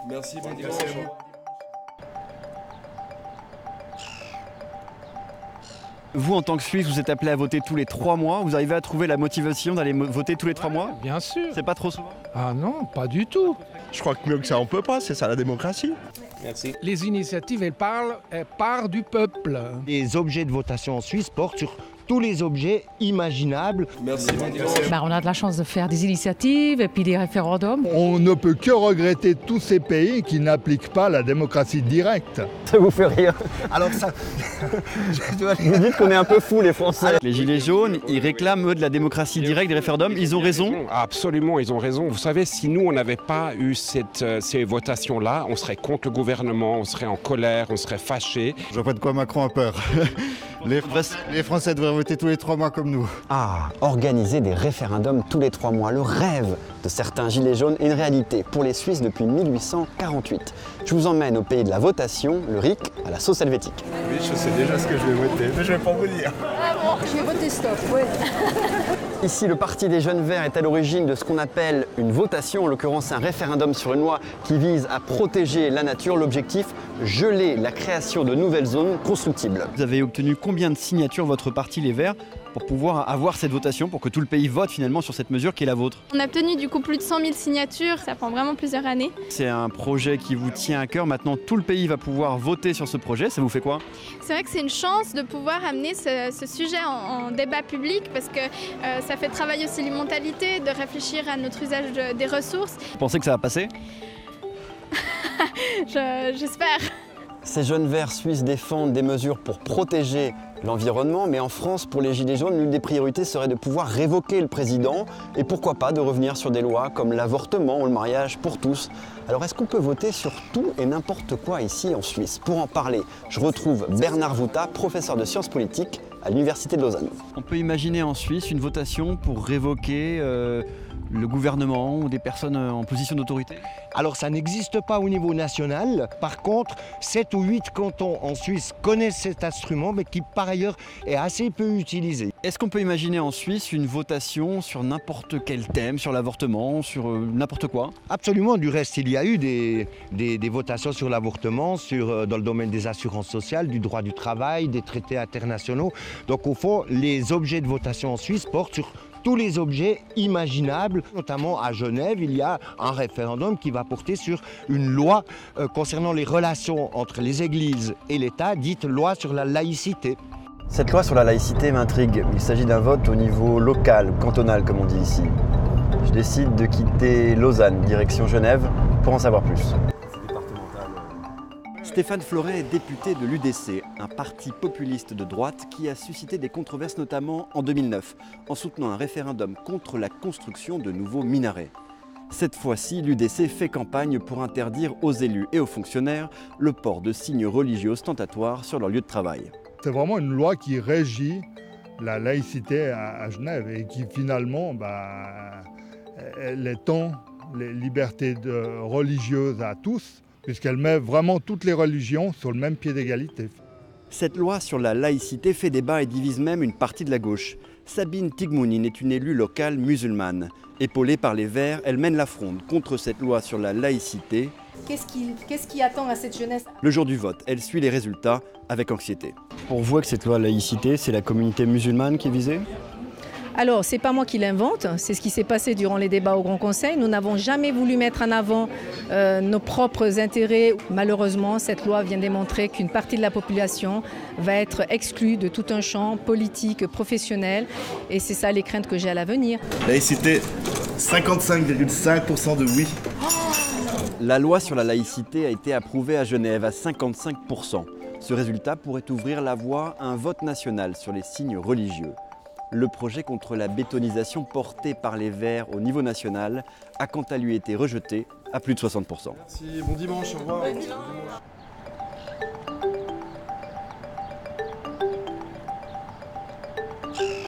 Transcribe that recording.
Merci, bon dimanche. Vous, en tant que Suisse, vous êtes appelé à voter tous les 3 mois. Vous arrivez à trouver la motivation d'aller voter tous les 3 mois? Bien sûr. C'est pas trop souvent? Ah non, pas du tout. Je crois que mieux que ça on peut pas, c'est ça la démocratie. Merci. Les initiatives, elles partent du peuple. Les objets de votation en Suisse portent sur tous les objets imaginables. Merci, bon dimanche. On a de la chance de faire des initiatives et puis des référendums. On ne peut que regretter tous ces pays qui n'appliquent pas la démocratie directe. Ça vous fait rire? Alors ça, Vous dites qu'on est un peu fous, les Français. Les Gilets jaunes, ils réclament, eux, de la démocratie directe, des référendums. Ils ont raison? Absolument, ils ont raison. Vous savez, si nous, on n'avait pas eu ces votations-là, on serait contre le gouvernement, on serait en colère, on serait fâchés. Je vois pas de quoi Macron a peur. Les Français devraient voter tous les 3 mois comme nous. Ah, organiser des référendums tous les 3 mois, le rêve de certains gilets jaunes est une réalité pour les Suisses depuis 1848. Je vous emmène au pays de la votation, le RIC, à la sauce helvétique. Oui, je sais déjà ce que je vais voter, mais je vais pas vous dire. Ah bon, je vais voter stop, oui. Ici, le Parti des Jeunes Verts est à l'origine de ce qu'on appelle une votation, en l'occurrence un référendum sur une loi qui vise à protéger la nature. L'objectif, geler la création de nouvelles zones constructibles. Vous avez obtenu combien de signatures, votre parti, les Verts, pour pouvoir avoir cette votation, pour que tout le pays vote finalement sur cette mesure qui est la vôtre? On a obtenu du coup plus de 100 000 signatures, ça prend vraiment plusieurs années. C'est un projet qui vous tient à cœur. Maintenant, tout le pays va pouvoir voter sur ce projet. Ça vous fait quoi? C'est vrai que c'est une chance de pouvoir amener ce sujet en débat public parce que ça fait travailler aussi les mentalités, de réfléchir à notre usage des ressources. Vous pensez que ça va passer? J'espère. Ces jeunes verts suisses défendent des mesures pour protéger l'environnement, mais en France, pour les Gilets jaunes, l'une des priorités serait de pouvoir révoquer le président et pourquoi pas de revenir sur des lois comme l'avortement ou le mariage pour tous. Alors est-ce qu'on peut voter sur tout et n'importe quoi ici en Suisse? Pour en parler, je retrouve Bernard Vouta, professeur de sciences politiques à l'Université de Lausanne. On peut imaginer en Suisse une votation pour révoquer le gouvernement ou des personnes en position d'autorité? alors ça n'existe pas au niveau national. Par contre, 7 ou 8 cantons en Suisse connaissent cet instrument, mais qui par ailleurs est assez peu utilisé. Est-ce qu'on peut imaginer en Suisse une votation sur n'importe quel thème, sur l'avortement, sur n'importe quoi? Absolument, du reste, il y a eu des votations sur l'avortement, dans le domaine des assurances sociales, du droit du travail, des traités internationaux. Donc au fond, les objets de votation en Suisse portent sur tous les objets imaginables. Notamment à Genève, il y a un référendum qui va porter sur une loi concernant les relations entre les églises et l'État, dite loi sur la laïcité. Cette loi sur la laïcité m'intrigue. Il s'agit d'un vote au niveau local, cantonal comme on dit ici. Je décide de quitter Lausanne, direction Genève, pour en savoir plus. Stéphane Floret est député de l'UDC, un parti populiste de droite qui a suscité des controverses notamment en 2009, en soutenant un référendum contre la construction de nouveaux minarets. Cette fois-ci, l'UDC fait campagne pour interdire aux élus et aux fonctionnaires le port de signes religieux ostentatoires sur leur lieu de travail. C'est vraiment une loi qui régit la laïcité à Genève et qui finalement elle étend les libertés religieuses à tous, puisqu'elle met vraiment toutes les religions sur le même pied d'égalité. Cette loi sur la laïcité fait débat et divise même une partie de la gauche. Sabine Tigmounine est une élue locale musulmane. Épaulée par les Verts, elle mène la fronde contre cette loi sur la laïcité. Qu'est-ce qui attend à cette jeunesse? Le jour du vote, elle suit les résultats avec anxiété. Pour vous, avec cette loi laïcité, c'est la communauté musulmane qui est visée? Alors, c'est pas moi qui l'invente, c'est ce qui s'est passé durant les débats au Grand Conseil. Nous n'avons jamais voulu mettre en avant nos propres intérêts. Malheureusement, cette loi vient démontrer qu'une partie de la population va être exclue de tout un champ politique, professionnel. Et c'est ça les craintes que j'ai à l'avenir. Laïcité, 55,5% de oui. La loi sur la laïcité a été approuvée à Genève à 55%. Ce résultat pourrait ouvrir la voie à un vote national sur les signes religieux. Le projet contre la bétonisation porté par les Verts au niveau national a quant à lui été rejeté à plus de 60%. Merci, bon dimanche, au revoir. Bon dimanche.